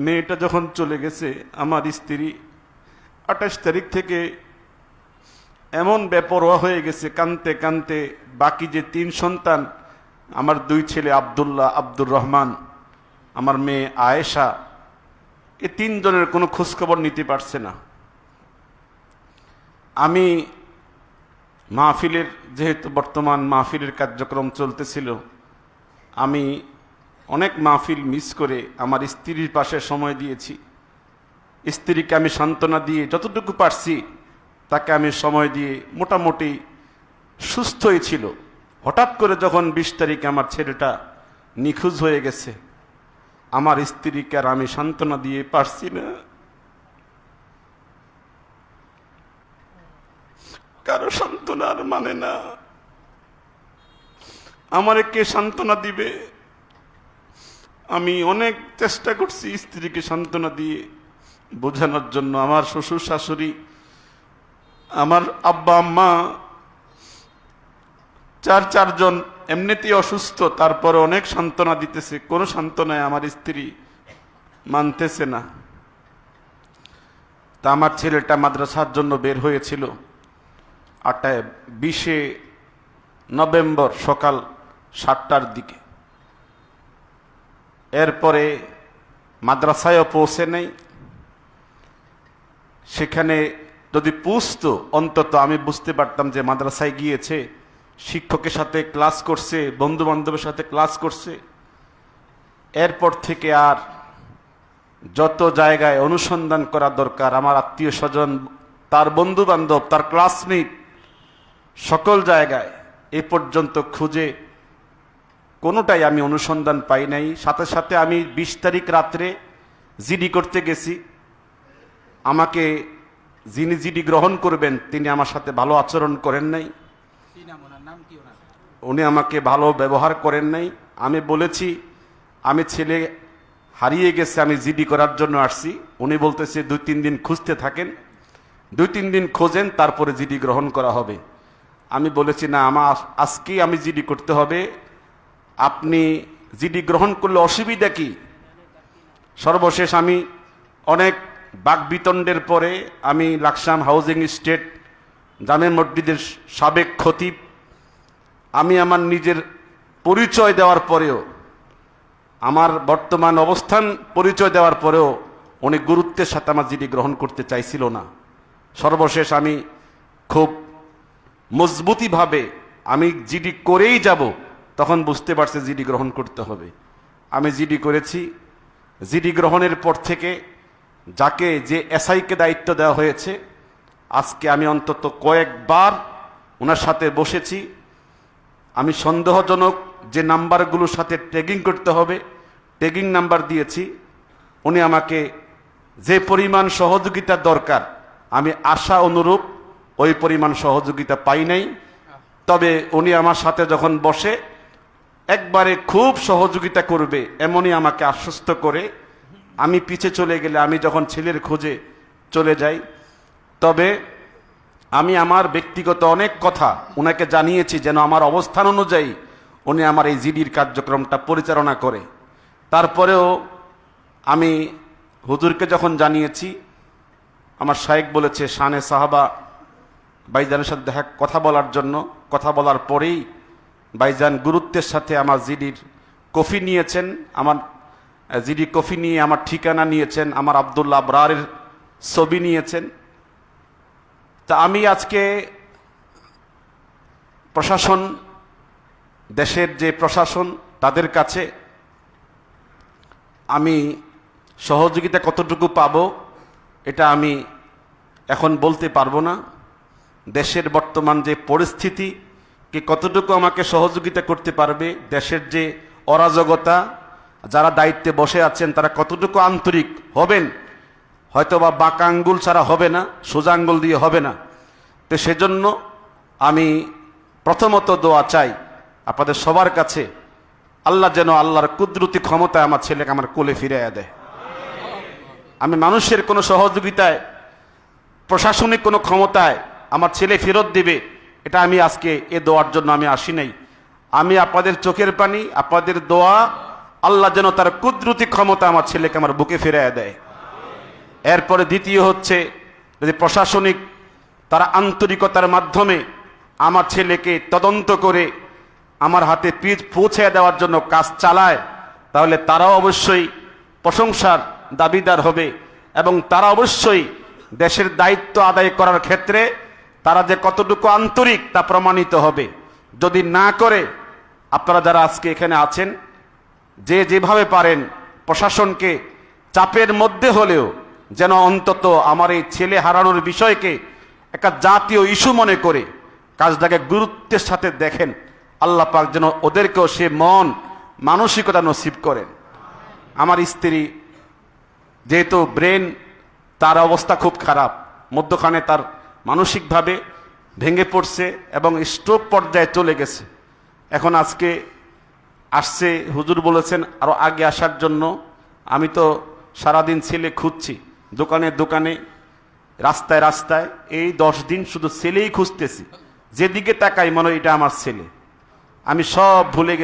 মেয়েটা যখন চলে গেছে, আমার স্ত্রী 28 তারিখ থেকে এমন বেপরোয়া হয়ে গেছে, কানতে কানতে বাকি যে 3 সন্তান, আমার 2 ছেলে আব্দুল্লাহ, আব্দুর রহমান, আমার মেয়ে আয়েশা, এই 3 জনের কোনো খোঁজখবর নিতে পারছে না। আমি মাহফিলের, যেহেতু বর্তমান মাহফিলের কার্যক্রম চলতেছিল, আমি অনেক মাহফিল মিস করে আমার স্ত্রীর পাশে সময় দিয়েছি। স্ত্রীকে আমি সান্ত্বনা দিয়ে যতটুকু পারছি তাকে আমি সময় দিয়ে, মোটামুটি সুস্থই ছিল। হঠাৎ করে যখন 20 তারিখে আমার ছেলেটা নিখোঁজ হয়ে গেছে, আমার স্ত্রীকে আর আমি সান্ত্বনা দিয়ে পারছি না। কারো সান্ত্বনা আর মানে না। আমারে কে সান্ত্বনা দিবে? আমি অনেক চেষ্টা করছি স্ত্রীকে সান্ত্বনা দিয়ে বোঝানোর জন্য। আমার শ্বশুর শাশুড়ি, আমার আব্বা আম্মা, 4 জন এমনিতেই অসুস্থ, তারপরে অনেক সান্ত্বনা দিতেছে, কোনো সান্ত্বনায় আমার স্ত্রী মানতেছে না। তা আমার ছেলেটা মাদ্রাসার জন্য বের হয়েছিল 20 নভেম্বর সকাল 7টার দিকে। এরপরে মাদ্রাসায়ও পৌঁছে নেই। সেখানে যদি পৌঁছতো অন্তত আমি বুঝতে পারতাম যে মাদ্রাসায় গিয়েছে, শিক্ষকের সাথে ক্লাস করছে, বন্ধু বান্ধবের সাথে ক্লাস করছে। এরপর থেকে আর যত জায়গায় অনুসন্ধান করা দরকার, আমার আত্মীয় স্বজন, তার বন্ধু বান্ধব, তার ক্লাসমেট, সকল জায়গায় এ পর্যন্ত খুঁজে কোনোটাই আমি অনুসন্ধান পাই নাই। সাথে সাথে আমি 20 তারিখ রাত্রে জিডি করতে গেছি। আমাকে যিনি জিডি গ্রহণ করবেন তিনি আমার সাথে ভালো আচরণ করেন নাই, উনি আমাকে ভালো ব্যবহার করেন নাই। আমি বলেছি আমি ছেলে হারিয়ে গেছে, আমি জিডি করার জন্য আসছি। উনি বলতেছে 2-3 দিন খুঁজতে থাকেন, 2-3 দিন খোঁজেন, তারপরে জিডি গ্রহণ করা হবে। আমি বলেছি না, আমার আজকেই আমি জিডি করতে হবে। আপনি জিডি গ্রহণ করলে অসুবিধা কি? সর্বশেষ আমি অনেক বাকবিতণ্ডের পরে আমি লাকসাম হাউজিং স্টেট জামে মসজিদের সাবেক খতিব, আমি আমার নিজের পরিচয় দেওয়ার পরেও, আমার বর্তমান অবস্থান পরিচয় দেওয়ার পরেও উনি গুরুত্বের সাথে আমার জিডি গ্রহণ করতে চাইছিল না। সর্বশেষ আমি খুব মজবুতিভাবে আমি জিডি করেই যাব, তখন বুঝতে পারছে জিডি গ্রহণ করতে হবে। আমি জিডি করেছি। জিডি গ্রহণের পর থেকে যাকে যে এসআইকে দায়িত্ব দেওয়া হয়েছে, আজকে আমি অন্তত কয়েকবার ওনার সাথে বসেছি। আমি সন্দেহজনক যে নাম্বারগুলোর সাথে ট্যাগিং করতে হবে ট্যাগিং নাম্বার দিয়েছি। উনি আমাকে যে পরিমাণ সহযোগিতা দরকার, আমি আশা অনুরূপ ওই পরিমাণ সহযোগিতা পাই নাই। তবে উনি আমার সাথে যখন বসে একবারে খুব সহযোগিতা করবে এমনই আমাকে আশ্বস্ত করে আমি পিছে চলে গেলে, আমি যখন ছেলের খোঁজে চলে যাই, তবে আমি আমার ব্যক্তিগত অনেক কথা ওনাকে জানিয়েছি যেন আমার অবস্থান অনুযায়ী উনি আমার এই জিডির কার্যক্রমটা পরিচালনা করে। তারপরেও আমি হুজুরকে যখন জানিয়েছি, আমার শায়েখ বলেছে শানে সাহাবা ভাইজানের সাথে কথা বলার জন্য। কথা বলার পরেই ভাইজান গুরুত্বের সাথে আমার জিডির কফি নিয়েছেন, আমার জিডি কফি নিয়ে আমার ঠিকানা নিয়েছেন, আমার আব্দুল্লাহ আবরারের ছবি নিয়েছেন। তা আমি আজকে প্রশাসন, দেশের যে প্রশাসন, তাদের কাছে আমি সহযোগিতা কতটুকু পাব এটা আমি এখন বলতে পারবো না। দেশের বর্তমান যে পরিস্থিতি, কে কতটুকু আমাকে সহযোগিতা করতে পারবে, দেশের যে অরাজকতা, যারা দায়িত্বে বসে আছেন তারা কতটুকু আন্তরিক হবেন, হয়তোবা বাঁকা আঙ্গুল ছাড়া হবে না, সোজা আঙ্গুল দিয়ে হবে না। তো সেজন্য আমি প্রথমত দোয়া চাই আপনাদের সবার কাছে, আল্লাহ যেন আল্লাহর কুদরতি ক্ষমতায় আমার ছেলেকে আমার কোলে ফিরিয়ে দেয়। আমি মানুষের কোনো সহযোগিতায়, প্রশাসনিক কোনো ক্ষমতায় আমার ছেলে ফেরত দিবে, এটা আমি আজকে এ দোয়ার জন্য আমি আসি নাই। আমি আপনাদের চোখের পানি, আপনাদের দোয়া, আল্লাহ যেন তার কুদরতি ক্ষমতা আমার ছেলেকে আমার বুকে ফিরিয়ে দেয়। এরপরে দ্বিতীয় হচ্ছে, যদি প্রশাসনিক তারা আন্তরিকতার মাধ্যমে আমার ছেলেকে তদন্ত করে আমার হাতে পৌঁছে দেওয়ার জন্য কাজ চালায়, তাহলে তারাও অবশ্যই প্রশংসার দাবিদার হবে এবং তারা অবশ্যই দেশের দায়িত্ব আদায় করার ক্ষেত্রে তারা যে কতটুকু আন্তরিক তা প্রমাণিত হবে। যদি না করে, আপনারা যারা আজকে এখানে আছেন, যে যেভাবে পারেন প্রশাসনকে চাপের মধ্যে হলেও যেন অন্তত আমার এই ছেলে হারানোর বিষয়কে একটা জাতীয় ইস্যু মনে করে কাজটাকে গুরুত্বের সাথে দেখেন। আল্লাহ পাক যেন ওদেরকেও সে মানসিকতা নসিব করেন। আমার স্ত্রী যেহেতু ব্রেন, তার অবস্থা খুব খারাপ, মধ্যখানে তার মানসিকভাবে ভেঙে পড়ছে এবং স্ট্রোক পর্যায়ে চলে গেছে। এখন আজকে আসছে, হুজুর বলেছেন আরো আগে আসার জন্য। আমি তো সারাদিন ছেলে খুঁজছি, দোকানে দোকানে, রাস্তায় রাস্তায়, এই 10 দিন শুধু ছেলেই খুঁজতেছি। যেদিকে তাকাই মনে হয় এটা আমার ছেলে। আমি সব ভুলে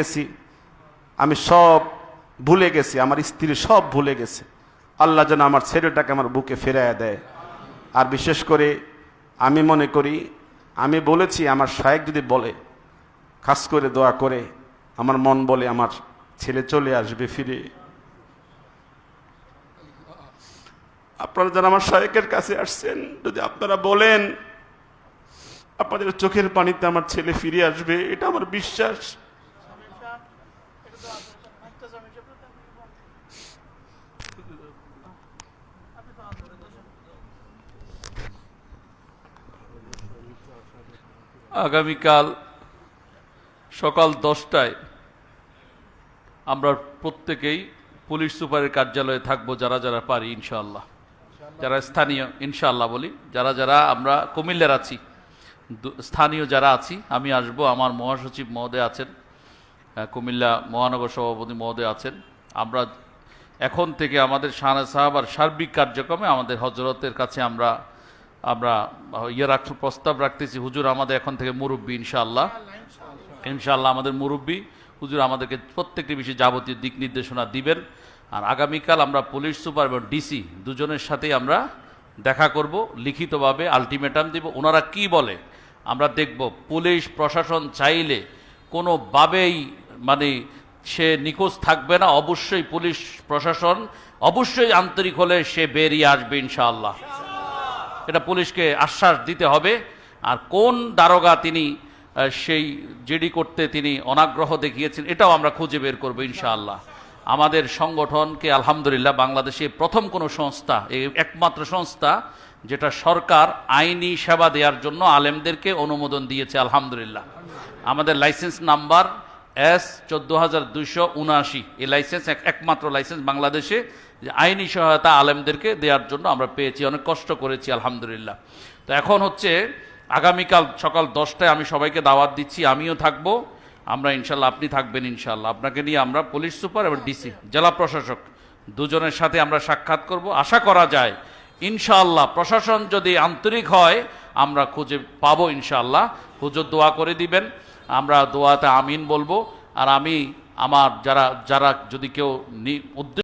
গেছি, আমার স্ত্রী সব ভুলে গেছে। আল্লাহ যেন আমার ছেলেটাকে আমার বুকে ফেরাইয়া দেয়। আর বিশেষ করে আমি মনে করি, আমি বলেছি আমার শায়েখ যদি বলে, খাস করে দোয়া করে, আমার মন বলে আমার ছেলে চলে আসবে ফিরে। আপনারা যারা আমার শায়েখের কাছে আসছেন, যদি আপনারা বলেন আপনাদের চোখের পানিতে আমার ছেলে ফিরে আসবে, এটা আমার বিশ্বাস। আগামীকাল সকাল 10টায় আমরা প্রত্যেকেই পুলিশ সুপারের কার্যালয়ে থাকবো, যারা যারা পারি ইনশাআল্লাহ, যারা স্থানীয়, ইনশাআল্লাহ বলি, যারা যারা আমরা কুমিল্লার আছি, স্থানীয় যারা আছি, আমি আসব, আমার মহাসচিব মহোদয় আছেন, কুমিল্লা মহানগর সভাপতি মহোদয় আছেন। আমরা এখন থেকে আমাদের শাহ সাহাবার সার্বিক কার্যক্রমে আমাদের হজরতের কাছে আমরা প্রস্তাব রাখতেছি। হুজুর আমাদের এখন থেকে মুরব্বী, ইনশাআল্লাহ আমাদের মুরব্বী হুজুর আমাদেরকে প্রত্যেকটি বিষয়ে যাবতীয় দিক নির্দেশনা দিবেন। আর আগামীকাল আমরা পুলিশ সুপার এবং ডিসি দুজনের সাথেই আমরা দেখা করব, লিখিতভাবে আলটিমেটাম দিব। ওনারা কি বলে আমরা দেখব। পুলিশ প্রশাসন চাইলে কোনোভাবেই সে নিখোঁজ থাকবে না। অবশ্যই পুলিশ প্রশাসন অবশ্যই আন্তরিক হলে সে বেরিয়ে আসবে ইনশাআল্লাহ। এটা পুলিশকে আশ্বাস দিতে হবে। আর কোন দারোগা তিনি সেই জিডি করতে তিনি অনাগ্রহ দেখিয়েছেন, এটাও আমরা খুঁজে বের করবো ইনশাআল্লাহ। আমাদের সংগঠনকে আলহামদুলিল্লাহ বাংলাদেশে প্রথম কোনো সংস্থা, একমাত্র সংস্থা যেটা সরকার আইনি সেবা দেওয়ার জন্য আলেমদেরকে অনুমোদন দিয়েছে আলহামদুলিল্লাহ। আমাদের লাইসেন্স নাম্বার S14279, এই লাইসেন্স একমাত্র লাইসেন্স বাংলাদেশে যে আইনি সহায়তা আলেমদেরকে দেওয়ার জন্য আমরা পেয়েছি, অনেক কষ্ট করেছি আলহামদুলিল্লাহ। তো এখন হচ্ছে আগামীকাল সকাল 10টায় আমি সবাইকে দাওয়াত দিচ্ছি, আমিও থাকবো, আমরা ইনশাল্লাহ, আপনি থাকবেন ইনশাল্লাহ। আপনাকে নিয়ে আমরা পুলিশ সুপার এবং ডিসি জেলা প্রশাসক দুজনের সাথে আমরা সাক্ষাৎ করব। আশা করা যায় ইনশাআল্লাহ প্রশাসন যদি আন্তরিক হয় আমরা খুঁজে পাবো ইনশাআল্লাহ। হুজুর দোয়া করে দিবেন, আমরা দোয়াতে আমিন বলবো। আর আমি আমার যারা যদি কেউ